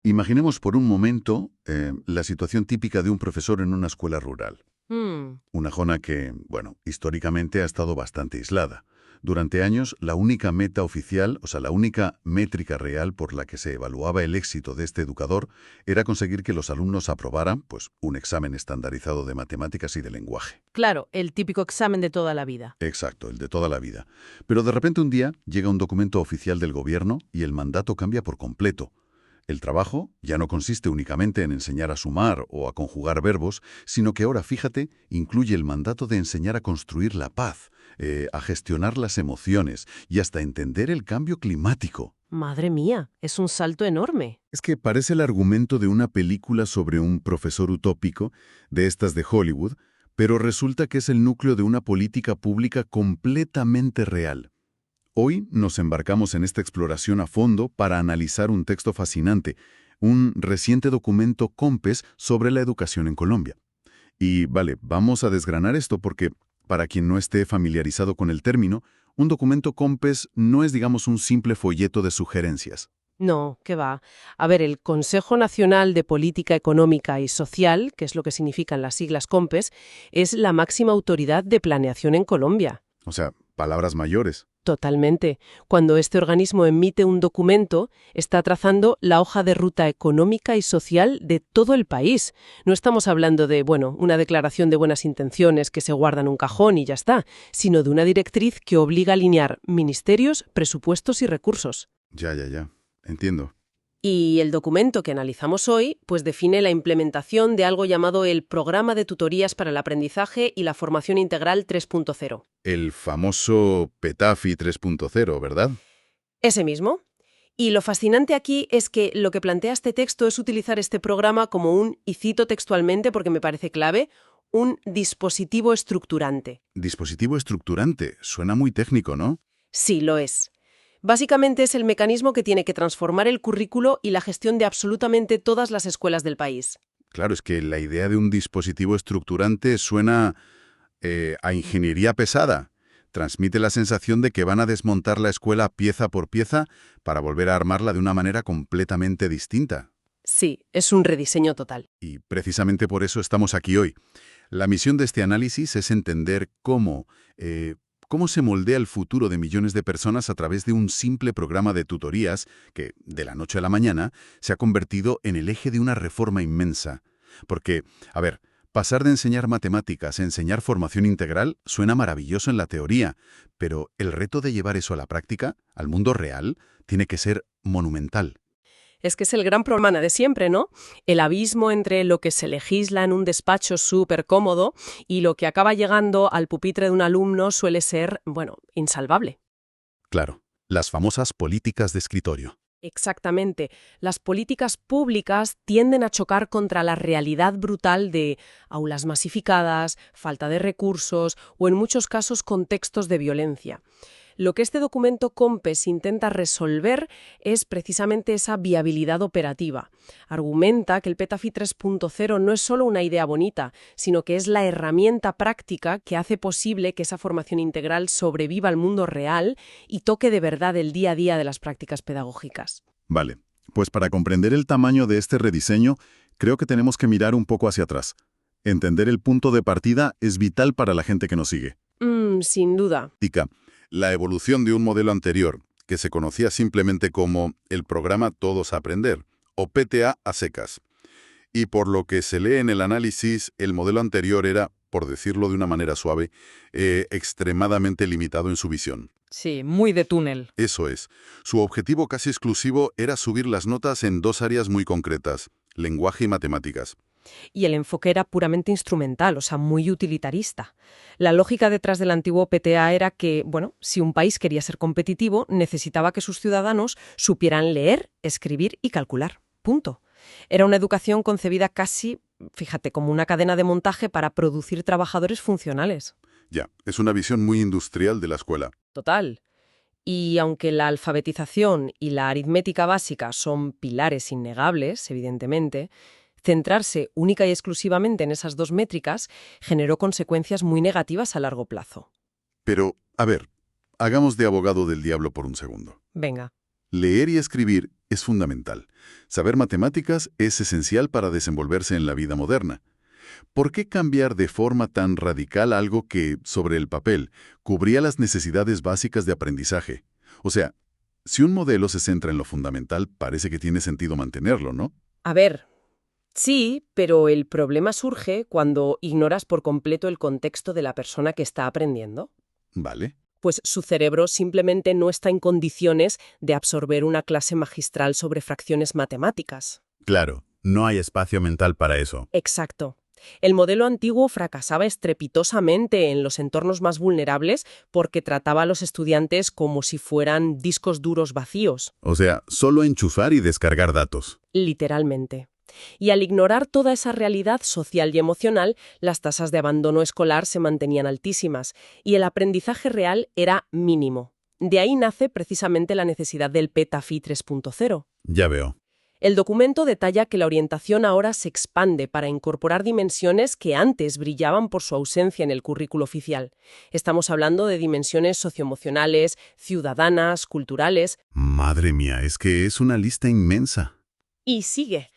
Imaginemos por un momento la situación típica de un profesor en una escuela rural. Mm, Una zona que, bueno, históricamente ha estado bastante aislada. Durante años, la única meta oficial, o sea, la única métrica real por la que se evaluaba el éxito de este educador era conseguir que los alumnos aprobaran, pues, un examen estandarizado de matemáticas y de lenguaje. claro, el típico examen de toda la vida. Exacto, el de toda la vida. Pero de repente un día llega un documento oficial del gobierno y el mandato cambia por completo. El trabajo ya no consiste únicamente en enseñar a sumar o a conjugar verbos, sino que ahora, fíjate, incluye el mandato de enseñar a construir la paz, a gestionar las emociones y hasta entender el cambio climático. Madre mía, es un salto enorme. Es que parece el argumento de una película sobre un profesor utópico, de estas de Hollywood, pero resulta que es el núcleo de una política pública completamente real. Hoy nos embarcamos en esta exploración a fondo para analizar un texto fascinante, un reciente documento COMPES sobre la educación en Colombia. Y vale, vamos a desgranar esto porque, para quien no esté familiarizado con el término, un documento COMPES no es, digamos, un simple folleto de sugerencias. No, ¿qué va? A ver, el Consejo Nacional de Política Económica y Social, que es lo que significan las siglas COMPES, es la máxima autoridad de planeación en Colombia. O sea, palabras mayores. Totalmente. Cuando este organismo emite un documento, está trazando la hoja de ruta económica y social de todo el país. No estamos hablando de, bueno, una declaración de buenas intenciones que se guarda en un cajón y ya está, sino de una directriz que obliga a alinear ministerios, presupuestos y recursos. Ya. Entiendo. Y el documento que analizamos hoy, pues define la implementación de algo llamado el Programa de Tutorías para el Aprendizaje y la Formación Integral 3.0. El famoso PETAFI 3.0, ¿verdad? Ese mismo. Y lo fascinante aquí es que lo que plantea este texto es utilizar este programa como y cito textualmente porque me parece clave, un dispositivo estructurante. Dispositivo estructurante. Suena muy técnico, ¿no? Sí, lo es. Básicamente es el mecanismo que tiene que transformar el currículo y la gestión de absolutamente todas las escuelas del país. Claro, es que la idea de un dispositivo estructurante suena a ingeniería pesada. Transmite la sensación de que van a desmontar la escuela pieza por pieza para volver a armarla de una manera completamente distinta. Sí, es un rediseño total. Y precisamente por eso estamos aquí hoy. La misión de este análisis es entender cómo se moldea el futuro de millones de personas a través de un simple programa de tutorías que, de la noche a la mañana, se ha convertido en el eje de una reforma inmensa. Porque, a ver, pasar de enseñar matemáticas a enseñar formación integral suena maravilloso en la teoría, pero el reto de llevar eso a la práctica, al mundo real, tiene que ser monumental. Es que es el gran problema de siempre, ¿no? El abismo entre lo que se legisla en un despacho súper cómodo y lo que acaba llegando al pupitre de un alumno suele ser, bueno, insalvable. Claro, las famosas políticas de escritorio. Exactamente. Las políticas públicas tienden a chocar contra la realidad brutal de aulas masificadas, falta de recursos o, en muchos casos, contextos de violencia. Lo que este documento COMPES intenta resolver es precisamente esa viabilidad operativa. Argumenta que el PETAFI 3.0 no es solo una idea bonita, sino que es la herramienta práctica que hace posible que esa formación integral sobreviva al mundo real y toque de verdad el día a día de las prácticas pedagógicas. Vale, pues para comprender el tamaño de este rediseño, creo que tenemos que mirar un poco hacia atrás. Entender el punto de partida es vital para la gente que nos sigue. Sin duda. Tica, la evolución de un modelo anterior, que se conocía simplemente como el programa Todos a Aprender, o PTA a secas. Y por lo que se lee en el análisis, el modelo anterior era, por decirlo de una manera suave, extremadamente limitado en su visión. Sí, muy de túnel. Eso es. Su objetivo casi exclusivo era subir las notas en dos áreas muy concretas, lenguaje y matemáticas. Y el enfoque era puramente instrumental, o sea, muy utilitarista. La lógica detrás del antiguo PTA era que, bueno, si un país quería ser competitivo, necesitaba que sus ciudadanos supieran leer, escribir y calcular. Punto. Era una educación concebida casi, fíjate, como una cadena de montaje para producir trabajadores funcionales. Ya, es una visión muy industrial de la escuela. Total. Y aunque la alfabetización y la aritmética básica son pilares innegables, evidentemente, centrarse única y exclusivamente en esas dos métricas generó consecuencias muy negativas a largo plazo. Pero, a ver, hagamos de abogado del diablo por un segundo. Venga. Leer y escribir es fundamental. Saber matemáticas es esencial para desenvolverse en la vida moderna. ¿Por qué cambiar de forma tan radical algo que, sobre el papel, cubría las necesidades básicas de aprendizaje? O sea, si un modelo se centra en lo fundamental, parece que tiene sentido mantenerlo, ¿no? A ver, sí, pero el problema surge cuando ignoras por completo el contexto de la persona que está aprendiendo. Vale. Pues su cerebro simplemente no está en condiciones de absorber una clase magistral sobre fracciones matemáticas. Claro, no hay espacio mental para eso. Exacto. El modelo antiguo fracasaba estrepitosamente en los entornos más vulnerables porque trataba a los estudiantes como si fueran discos duros vacíos, O sea, solo enchufar y descargar datos. literalmente. Y al ignorar toda esa realidad social y emocional, las tasas de abandono escolar se mantenían altísimas y el aprendizaje real era mínimo. De ahí nace precisamente la necesidad del PETAFI 3.0. Ya veo. El documento detalla que la orientación ahora se expande para incorporar dimensiones que antes brillaban por su ausencia en el currículo oficial. Estamos hablando de dimensiones socioemocionales, ciudadanas, culturales. Madre mía, es que es una lista inmensa. Y sigue.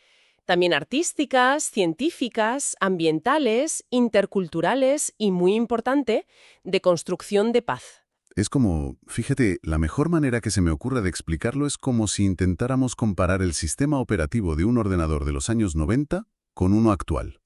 También artísticas, científicas, ambientales, interculturales y, muy importante, de construcción de paz. Es como, fíjate, la mejor manera que se me ocurre de explicarlo es como si intentáramos comparar el sistema operativo de un ordenador de los años 90 con uno actual.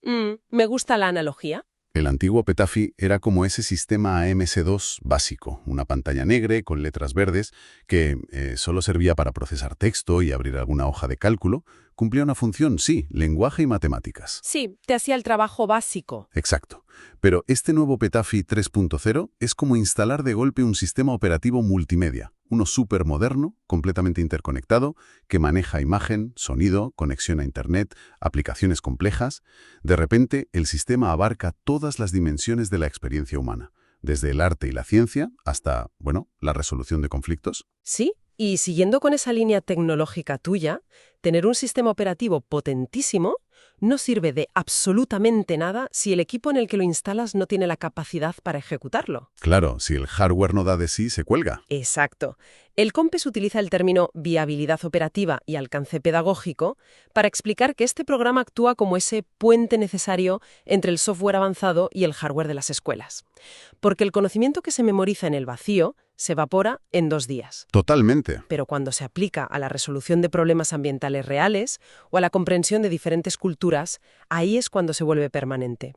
Me gusta la analogía. El antiguo PETAFI era como ese sistema AMS2 básico, una pantalla negra con letras verdes que solo servía para procesar texto y abrir alguna hoja de cálculo. Cumplía una función, sí, lenguaje y matemáticas. Sí, te hacía el trabajo básico. Exacto. Pero este nuevo PETAFI 3.0 es como instalar de golpe un sistema operativo multimedia, uno súper moderno, completamente interconectado, que maneja imagen, sonido, conexión a Internet, aplicaciones complejas. De repente, el sistema abarca todas las dimensiones de la experiencia humana, desde el arte y la ciencia hasta, bueno, la resolución de conflictos. Sí, y siguiendo con esa línea tecnológica tuya, tener un sistema operativo potentísimo no sirve de absolutamente nada si el equipo en el que lo instalas no tiene la capacidad para ejecutarlo. Claro, si el hardware no da de sí, se cuelga. Exacto. El COMPES utiliza el término viabilidad operativa y alcance pedagógico para explicar que este programa actúa como ese puente necesario entre el software avanzado y el hardware de las escuelas. Porque el conocimiento que se memoriza en el vacío se evapora en 2 días. Totalmente. Pero cuando se aplica a la resolución de problemas ambientales reales o a la comprensión de diferentes culturas, ahí es cuando se vuelve permanente.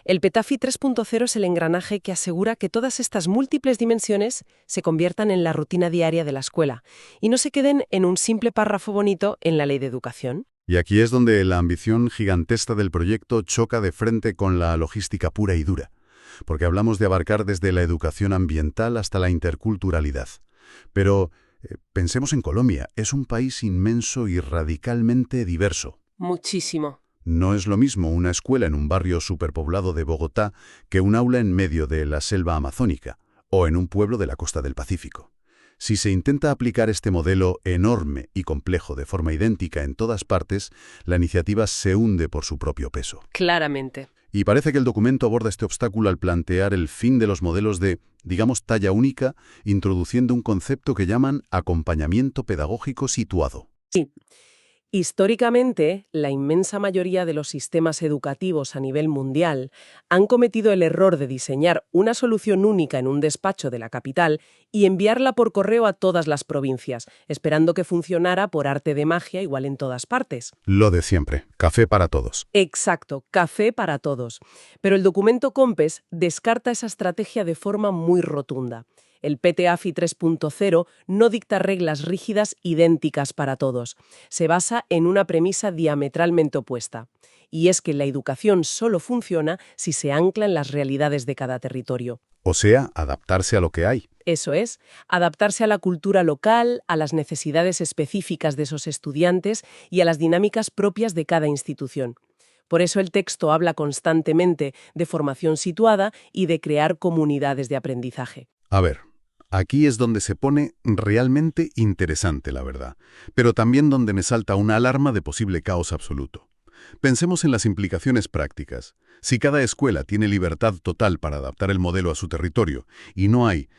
El PETAFI 3.0 es el engranaje que asegura que todas estas múltiples dimensiones se conviertan en la rutina diaria de la escuela y no se queden en un simple párrafo bonito en la Ley de Educación. Y aquí es donde la ambición gigantesca del proyecto choca de frente con la logística pura y dura, porque hablamos de abarcar desde la educación ambiental hasta la interculturalidad. Pero pensemos en Colombia, es un país inmenso y radicalmente diverso. Muchísimo. No es lo mismo una escuela en un barrio superpoblado de Bogotá que un aula en medio de la selva amazónica o en un pueblo de la costa del Pacífico. Si se intenta aplicar este modelo enorme y complejo de forma idéntica en todas partes, la iniciativa se hunde por su propio peso. Claramente. Y parece que el documento aborda este obstáculo al plantear el fin de los modelos de, digamos, talla única, introduciendo un concepto que llaman acompañamiento pedagógico situado. Sí. Históricamente, la inmensa mayoría de los sistemas educativos a nivel mundial han cometido el error de diseñar una solución única en un despacho de la capital y enviarla por correo a todas las provincias, esperando que funcionara por arte de magia igual en todas partes. Lo de siempre, café para todos. Exacto, café para todos. Pero el documento COMPES descarta esa estrategia de forma muy rotunda. El PETAFI 3.0 no dicta reglas rígidas idénticas para todos. Se basa en una premisa diametralmente opuesta. Y es que la educación solo funciona si se ancla en las realidades de cada territorio. O sea, adaptarse a lo que hay. Eso es, adaptarse a la cultura local, a las necesidades específicas de esos estudiantes y a las dinámicas propias de cada institución. Por eso el texto habla constantemente de formación situada y de crear comunidades de aprendizaje. A ver, aquí es donde se pone realmente interesante, la verdad, pero también donde me salta una alarma de posible caos absoluto. Pensemos en las implicaciones prácticas. Si cada escuela tiene libertad total para adaptar el modelo a su territorio y no hay,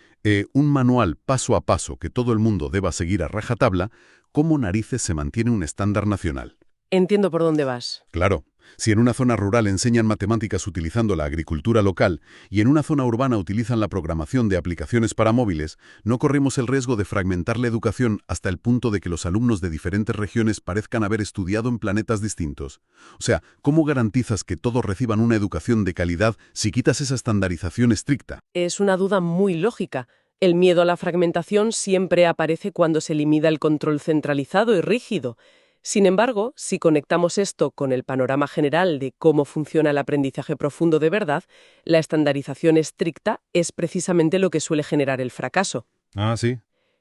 Un manual paso a paso que todo el mundo deba seguir a rajatabla, ¿cómo narices se mantiene un estándar nacional? Entiendo por dónde vas. Claro, si en una zona rural enseñan matemáticas utilizando la agricultura local y en una zona urbana utilizan la programación de aplicaciones para móviles, no corremos el riesgo de fragmentar la educación hasta el punto de que los alumnos de diferentes regiones parezcan haber estudiado en planetas distintos. O sea, ¿cómo garantizas que todos reciban una educación de calidad si quitas esa estandarización estricta? Es una duda muy lógica. El miedo a la fragmentación siempre aparece cuando se limita el control centralizado y rígido. Sin embargo, si conectamos esto con el panorama general de cómo funciona el aprendizaje profundo de verdad, la estandarización estricta es precisamente lo que suele generar el fracaso. Ah, sí.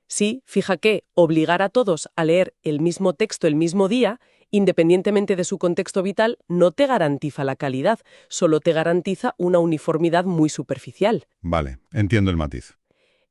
Sí, fija que obligar a todos a leer el mismo texto el mismo día, independientemente de su contexto vital, no te garantiza la calidad, solo te garantiza una uniformidad muy superficial. Vale, entiendo el matiz.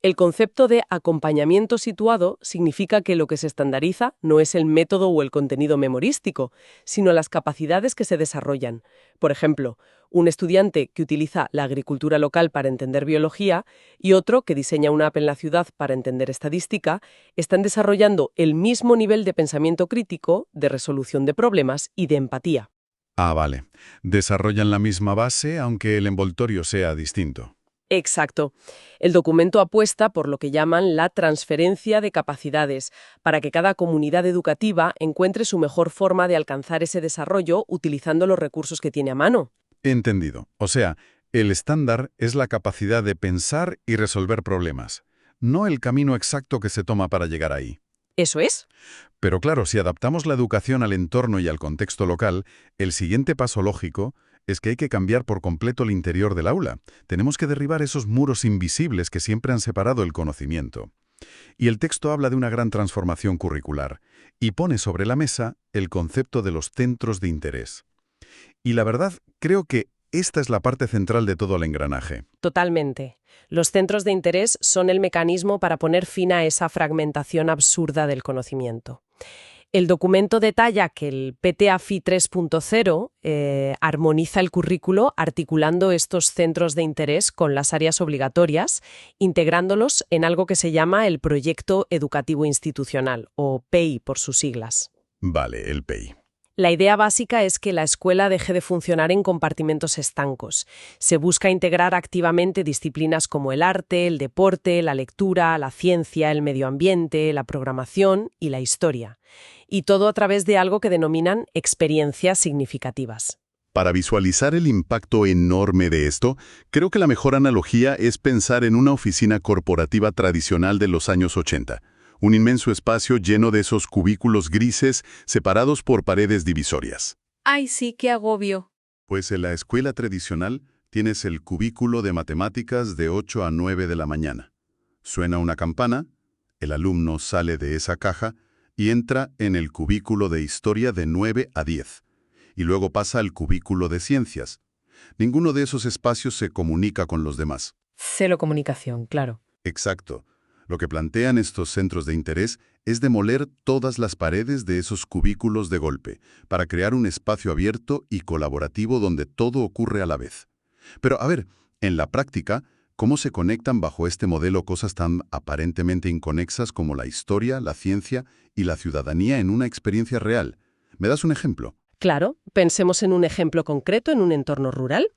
El concepto de acompañamiento situado significa que lo que se estandariza no es el método o el contenido memorístico, sino las capacidades que se desarrollan. Por ejemplo, un estudiante que utiliza la agricultura local para entender biología y otro que diseña una app en la ciudad para entender estadística, están desarrollando el mismo nivel de pensamiento crítico, de resolución de problemas y de empatía. Ah, vale. Desarrollan la misma base, aunque el envoltorio sea distinto. Exacto. El documento apuesta por lo que llaman la transferencia de capacidades, para que cada comunidad educativa encuentre su mejor forma de alcanzar ese desarrollo utilizando los recursos que tiene a mano. Entendido. O sea, el estándar es la capacidad de pensar y resolver problemas, no el camino exacto que se toma para llegar ahí. ¿Eso es? Pero claro, si adaptamos la educación al entorno y al contexto local, el siguiente paso lógico es que hay que cambiar por completo el interior del aula. Tenemos que derribar esos muros invisibles que siempre han separado el conocimiento. Y el texto habla de una gran transformación curricular y pone sobre la mesa el concepto de los centros de interés. Y la verdad, creo que esta es la parte central de todo el engranaje. Totalmente. Los centros de interés son el mecanismo para poner fin a esa fragmentación absurda del conocimiento. El documento detalla que el PTAFI 3.0 armoniza el currículo articulando estos centros de interés con las áreas obligatorias, integrándolos en algo que se llama el Proyecto Educativo Institucional, o PEI por sus siglas. Vale, el PEI. La idea básica es que la escuela deje de funcionar en compartimentos estancos. Se busca integrar activamente disciplinas como el arte, el deporte, la lectura, la ciencia, el medio ambiente, la programación y la historia. Y todo a través de algo que denominan experiencias significativas. Para visualizar el impacto enorme de esto, creo que la mejor analogía es pensar en una oficina corporativa tradicional de los años 80. Un inmenso espacio lleno de esos cubículos grises separados por paredes divisorias. ¡Ay, sí, qué agobio! Pues en la escuela tradicional tienes el cubículo de matemáticas de 8 a 9 de la mañana. Suena una campana, el alumno sale de esa caja y entra en el cubículo de historia de 9 a 10. Y luego pasa al cubículo de ciencias. Ninguno de esos espacios se comunica con los demás. Cero comunicación, claro. Exacto. Lo que plantean estos centros de interés es demoler todas las paredes de esos cubículos de golpe, para crear un espacio abierto y colaborativo donde todo ocurre a la vez. Pero, a ver, en la práctica, ¿cómo se conectan bajo este modelo cosas tan aparentemente inconexas como la historia, la ciencia y la ciudadanía en una experiencia real? ¿Me das un ejemplo? Claro, pensemos en un ejemplo concreto en un entorno rural.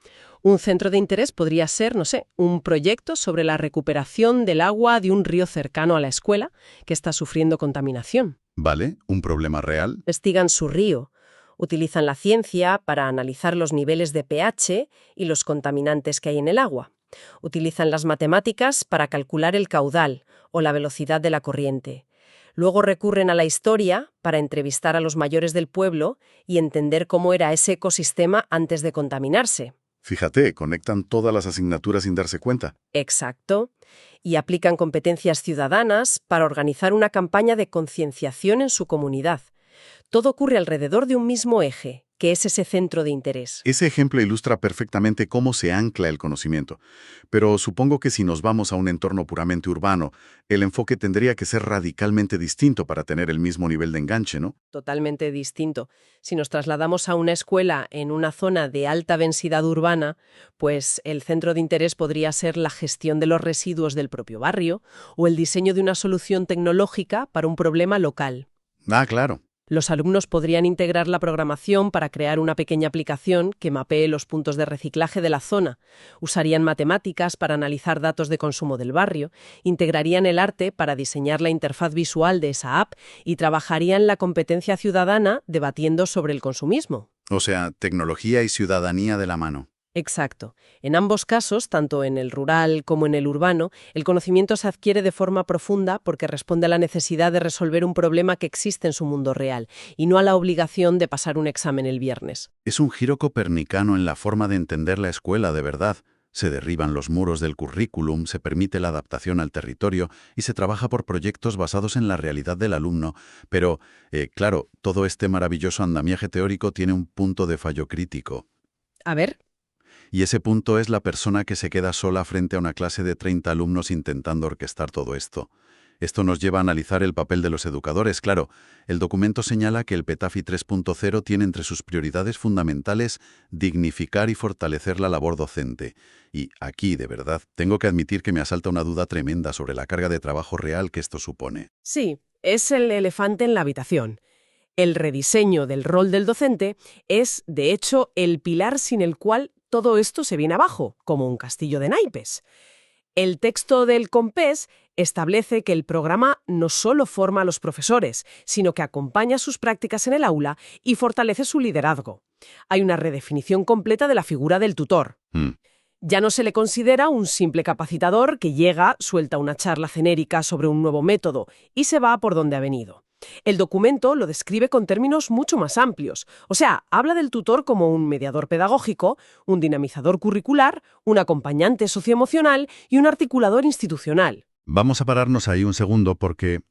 Un centro de interés podría ser, no sé, un proyecto sobre la recuperación del agua de un río cercano a la escuela que está sufriendo contaminación. Vale, un problema real. Investigan su río, utilizan la ciencia para analizar los niveles de pH y los contaminantes que hay en el agua. Utilizan las matemáticas para calcular el caudal o la velocidad de la corriente. Luego recurren a la historia para entrevistar a los mayores del pueblo y entender cómo era ese ecosistema antes de contaminarse. Fíjate, conectan todas las asignaturas sin darse cuenta. Exacto. Y aplican competencias ciudadanas para organizar una campaña de concienciación en su comunidad. Todo ocurre alrededor de un mismo eje, que es ese centro de interés. Ese ejemplo ilustra perfectamente cómo se ancla el conocimiento. Pero supongo que si nos vamos a un entorno puramente urbano, el enfoque tendría que ser radicalmente distinto para tener el mismo nivel de enganche, ¿no? Totalmente distinto. Si nos trasladamos a una escuela en una zona de alta densidad urbana, pues el centro de interés podría ser la gestión de los residuos del propio barrio o el diseño de una solución tecnológica para un problema local. Ah, claro. Los alumnos podrían integrar la programación para crear una pequeña aplicación que mapee los puntos de reciclaje de la zona. Usarían matemáticas para analizar datos de consumo del barrio, integrarían el arte para diseñar la interfaz visual de esa app y trabajarían la competencia ciudadana debatiendo sobre el consumismo. O sea, tecnología y ciudadanía de la mano. Exacto. En ambos casos, tanto en el rural como en el urbano, el conocimiento se adquiere de forma profunda porque responde a la necesidad de resolver un problema que existe en su mundo real y no a la obligación de pasar un examen el viernes. Es un giro copernicano en la forma de entender la escuela de verdad. Se derriban los muros del currículum, se permite la adaptación al territorio y se trabaja por proyectos basados en la realidad del alumno. Pero, claro, todo este maravilloso andamiaje teórico tiene un punto de fallo crítico. A ver. Y ese punto es la persona que se queda sola frente a una clase de 30 alumnos intentando orquestar todo esto. Esto nos lleva a analizar el papel de los educadores. Claro, el documento señala que el PETAFI 3.0 tiene entre sus prioridades fundamentales dignificar y fortalecer la labor docente. Y aquí, de verdad, tengo que admitir que me asalta una duda tremenda sobre la carga de trabajo real que esto supone. Sí, es el elefante en la habitación. El rediseño del rol del docente es, de hecho, el pilar sin el cual todo esto se viene abajo, como un castillo de naipes. El texto del COMPES establece que el programa no solo forma a los profesores, sino que acompaña sus prácticas en el aula y fortalece su liderazgo. Hay una redefinición completa de la figura del tutor. Ya no se le considera un simple capacitador que llega, suelta una charla genérica sobre un nuevo método y se va por donde ha venido. El documento lo describe con términos mucho más amplios. O sea, habla del tutor como un mediador pedagógico, un dinamizador curricular, un acompañante socioemocional y un articulador institucional. Vamos a pararnos ahí un segundo porque,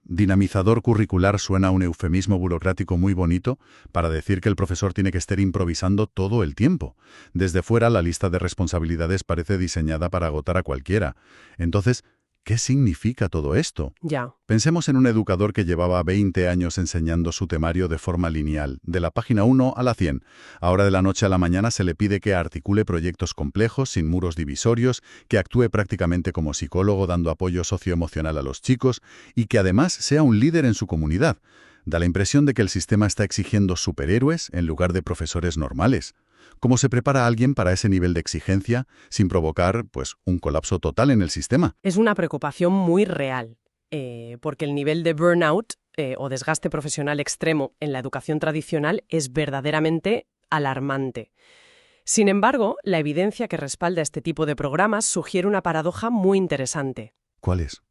dinamizador curricular suena a un eufemismo burocrático muy bonito para decir que el profesor tiene que estar improvisando todo el tiempo. Desde fuera, la lista de responsabilidades parece diseñada para agotar a cualquiera. Entonces, ¿qué significa todo esto? Ya. Pensemos en un educador que llevaba 20 años enseñando su temario de forma lineal, de la página 1 a la 100. Ahora de la noche a la mañana se le pide que articule proyectos complejos, sin muros divisorios, que actúe prácticamente como psicólogo dando apoyo socioemocional a los chicos y que además sea un líder en su comunidad. Da la impresión de que el sistema está exigiendo superhéroes en lugar de profesores normales. ¿Cómo se prepara a alguien para ese nivel de exigencia sin provocar, un colapso total en el sistema? Es una preocupación muy real, porque el nivel de burnout o desgaste profesional extremo en la educación tradicional es verdaderamente alarmante. Sin embargo, la evidencia que respalda este tipo de programas sugiere una paradoja muy interesante. ¿Cuál es?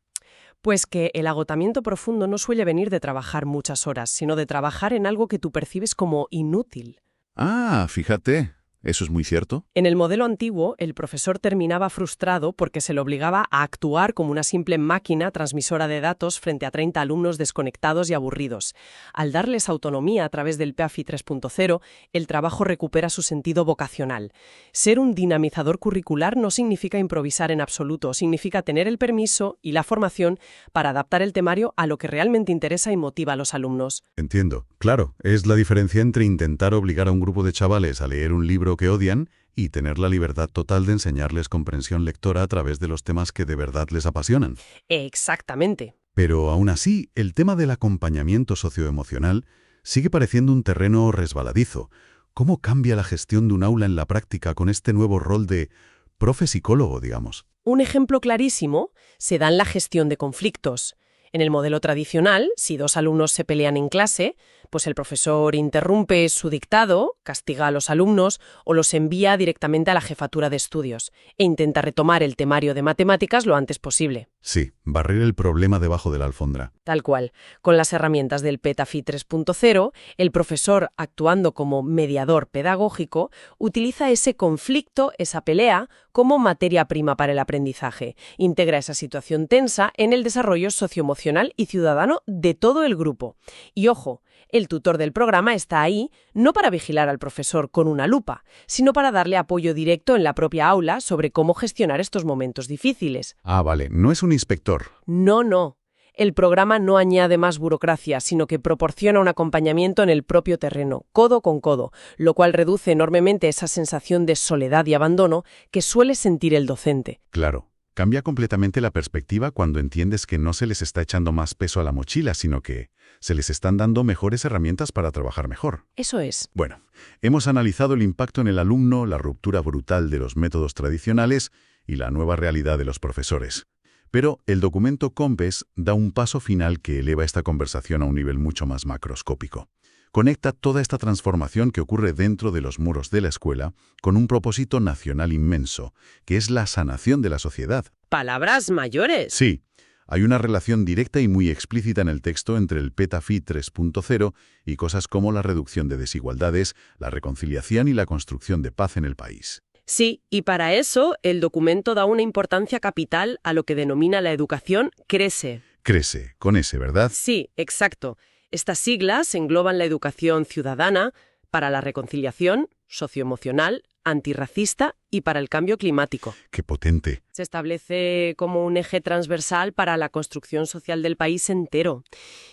Pues que el agotamiento profundo no suele venir de trabajar muchas horas, sino de trabajar en algo que tú percibes como inútil. Ah, fíjate, eso es muy cierto. En el modelo antiguo, el profesor terminaba frustrado porque se le obligaba a actuar como una simple máquina transmisora de datos frente a 30 alumnos desconectados y aburridos. Al darles autonomía a través del PETAFI 3.0, el trabajo recupera su sentido vocacional. Ser un dinamizador curricular no significa improvisar en absoluto, significa tener el permiso y la formación para adaptar el temario a lo que realmente interesa y motiva a los alumnos. Entiendo. Claro, es la diferencia entre intentar obligar a un grupo de chavales a leer un libro que odian y tener la libertad total de enseñarles comprensión lectora a través de los temas que de verdad les apasionan. Exactamente. Pero aún así, el tema del acompañamiento socioemocional sigue pareciendo un terreno resbaladizo. ¿Cómo cambia la gestión de un aula en la práctica con este nuevo rol de profe psicólogo, digamos? Un ejemplo clarísimo se da en la gestión de conflictos. En el modelo tradicional, si dos alumnos se pelean en clase, pues el profesor interrumpe su dictado, castiga a los alumnos o los envía directamente a la jefatura de estudios e intenta retomar el temario de matemáticas lo antes posible. Sí, barrer el problema debajo de la alfombra. Tal cual. Con las herramientas del PETAFI 3.0, el profesor, actuando como mediador pedagógico, utiliza ese conflicto, esa pelea, como materia prima para el aprendizaje. Integra esa situación tensa en el desarrollo socioemocional y ciudadano de todo el grupo. Y ojo, El tutor del programa está ahí no para vigilar al profesor con una lupa, sino para darle apoyo directo en la propia aula sobre cómo gestionar estos momentos difíciles. Ah, vale, no es un inspector. No. El programa no añade más burocracia, sino que proporciona un acompañamiento en el propio terreno, codo con codo, lo cual reduce enormemente esa sensación de soledad y abandono que suele sentir el docente. Claro, cambia completamente la perspectiva cuando entiendes que no se les está echando más peso a la mochila, sino que se les están dando mejores herramientas para trabajar mejor. Eso es. Bueno, hemos analizado el impacto en el alumno, la ruptura brutal de los métodos tradicionales y la nueva realidad de los profesores. Pero el documento COMPES da un paso final que eleva esta conversación a un nivel mucho más macroscópico. Conecta toda esta transformación que ocurre dentro de los muros de la escuela con un propósito nacional inmenso, que es la sanación de la sociedad. Palabras mayores. Sí, hay una relación directa y muy explícita en el texto entre el PETAFI 3.0 y cosas como la reducción de desigualdades, la reconciliación y la construcción de paz en el país. Sí, y para eso el documento da una importancia capital a lo que denomina la educación CRESE. Crece, con ese, ¿verdad? Sí, exacto. Estas siglas engloban la educación ciudadana para la reconciliación socioemocional, antirracista y para el cambio climático. ¡Qué potente! Se establece como un eje transversal para la construcción social del país entero.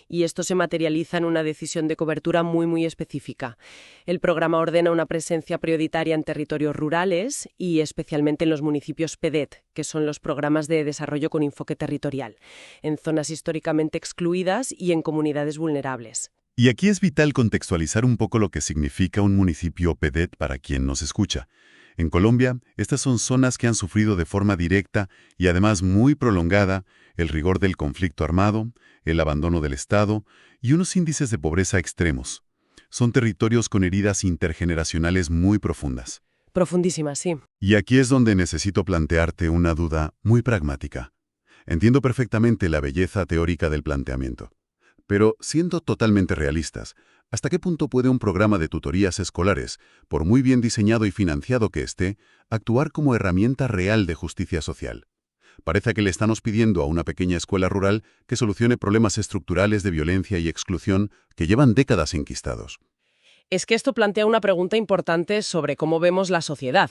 Y esto se materializa en una decisión de cobertura muy específica. El programa ordena una presencia prioritaria en territorios rurales y especialmente en los municipios PEDET, que son los programas de desarrollo con enfoque territorial, en zonas históricamente excluidas y en comunidades vulnerables. Y aquí es vital contextualizar un poco lo que significa un municipio PEDET para quien nos escucha. En Colombia, estas son zonas que han sufrido de forma directa y además muy prolongada el rigor del conflicto armado, el abandono del Estado y unos índices de pobreza extremos. Son territorios con heridas intergeneracionales muy profundas. Profundísimas, sí. Y aquí es donde necesito plantearte una duda muy pragmática. Entiendo perfectamente la belleza teórica del planteamiento. Pero, siendo totalmente realistas, ¿hasta qué punto puede un programa de tutorías escolares, por muy bien diseñado y financiado que esté, actuar como herramienta real de justicia social? Parece que le estamos pidiendo a una pequeña escuela rural que solucione problemas estructurales de violencia y exclusión que llevan décadas enquistados. Es que esto plantea una pregunta importante sobre cómo vemos la sociedad.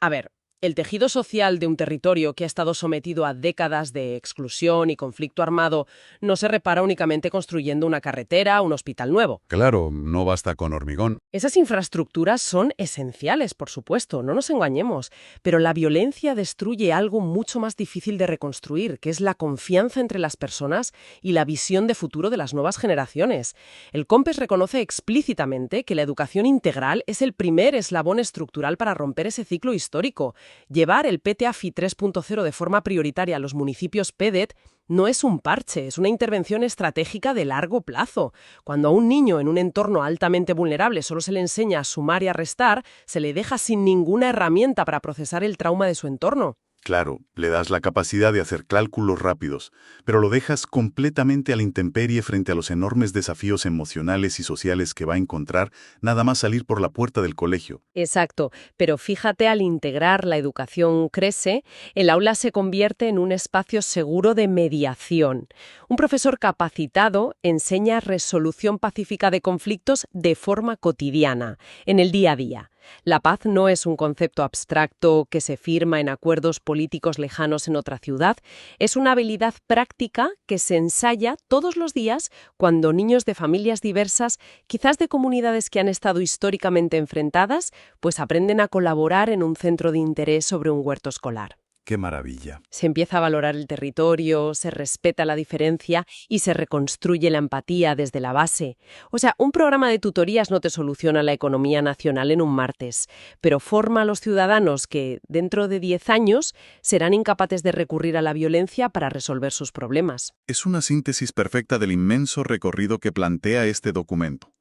A ver, el tejido social de un territorio que ha estado sometido a décadas de exclusión y conflicto armado no se repara únicamente construyendo una carretera o un hospital nuevo. Claro, no basta con hormigón. Esas infraestructuras son esenciales, por supuesto, no nos engañemos, pero la violencia destruye algo mucho más difícil de reconstruir, que es la confianza entre las personas y la visión de futuro de las nuevas generaciones. El COMPES reconoce explícitamente que la educación integral es el primer eslabón estructural para romper ese ciclo histórico. Llevar el PTAFI 3.0 de forma prioritaria a los municipios PEDET no es un parche, es una intervención estratégica de largo plazo. Cuando a un niño en un entorno altamente vulnerable solo se le enseña a sumar y a restar, se le deja sin ninguna herramienta para procesar el trauma de su entorno. Claro, le das la capacidad de hacer cálculos rápidos, pero lo dejas completamente a la intemperie frente a los enormes desafíos emocionales y sociales que va a encontrar nada más salir por la puerta del colegio. Exacto, pero fíjate, al integrar la educación CRESE, el aula se convierte en un espacio seguro de mediación. Un profesor capacitado enseña resolución pacífica de conflictos de forma cotidiana, en el día a día. La paz no es un concepto abstracto que se firma en acuerdos políticos lejanos en otra ciudad, es una habilidad práctica que se ensaya todos los días cuando niños de familias diversas, quizás de comunidades que han estado históricamente enfrentadas, pues aprenden a colaborar en un centro de interés sobre un huerto escolar. ¡Qué maravilla! Se empieza a valorar el territorio, se respeta la diferencia y se reconstruye la empatía desde la base. O sea, un programa de tutorías no te soluciona la economía nacional en un martes, pero forma a los ciudadanos que, dentro de 10 años, serán incapaces de recurrir a la violencia para resolver sus problemas. Es una síntesis perfecta del inmenso recorrido que plantea este documento.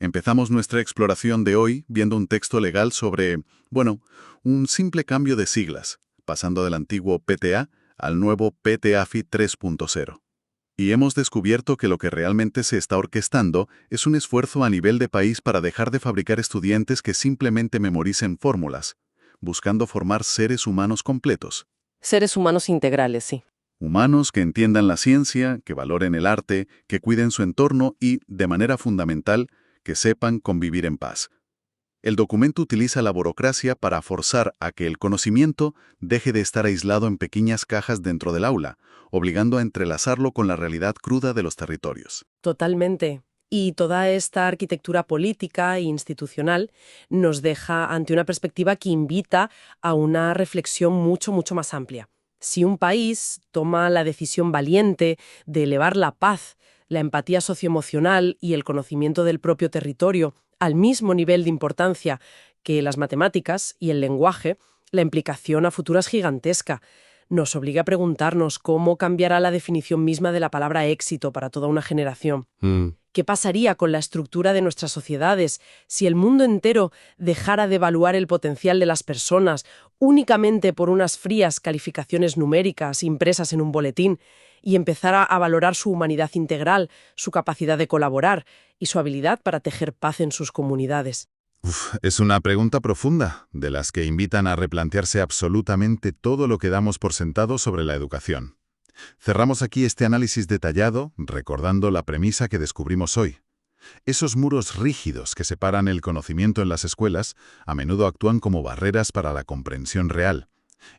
Empezamos nuestra exploración de hoy viendo un texto legal sobre, un simple cambio de siglas, pasando del antiguo PTA al nuevo PTAFI 3.0. Y hemos descubierto que lo que realmente se está orquestando es un esfuerzo a nivel de país para dejar de fabricar estudiantes que simplemente memoricen fórmulas, buscando formar seres humanos completos. Seres humanos integrales, sí. Humanos que entiendan la ciencia, que valoren el arte, que cuiden su entorno y, de manera fundamental, que sepan convivir en paz. El documento utiliza la burocracia para forzar a que el conocimiento deje de estar aislado en pequeñas cajas dentro del aula, obligando a entrelazarlo con la realidad cruda de los territorios. Totalmente. Y toda esta arquitectura política e institucional nos deja ante una perspectiva que invita a una reflexión mucho más amplia. Si un país toma la decisión valiente de elevar la paz, la empatía socioemocional y el conocimiento del propio territorio al mismo nivel de importancia que las matemáticas y el lenguaje, la implicación a futuro es gigantesca. Nos obliga a preguntarnos cómo cambiará la definición misma de la palabra éxito para toda una generación. ¿Qué pasaría con la estructura de nuestras sociedades si el mundo entero dejara de evaluar el potencial de las personas únicamente por unas frías calificaciones numéricas impresas en un boletín y empezara a valorar su humanidad integral, su capacidad de colaborar y su habilidad para tejer paz en sus comunidades? Es una pregunta profunda, de las que invitan a replantearse absolutamente todo lo que damos por sentado sobre la educación. Cerramos aquí este análisis detallado, recordando la premisa que descubrimos hoy. Esos muros rígidos que separan el conocimiento en las escuelas a menudo actúan como barreras para la comprensión real.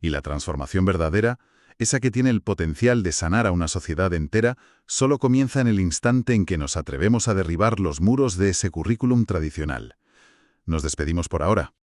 Y la transformación verdadera, esa que tiene el potencial de sanar a una sociedad entera, solo comienza en el instante en que nos atrevemos a derribar los muros de ese currículum tradicional. Nos despedimos por ahora.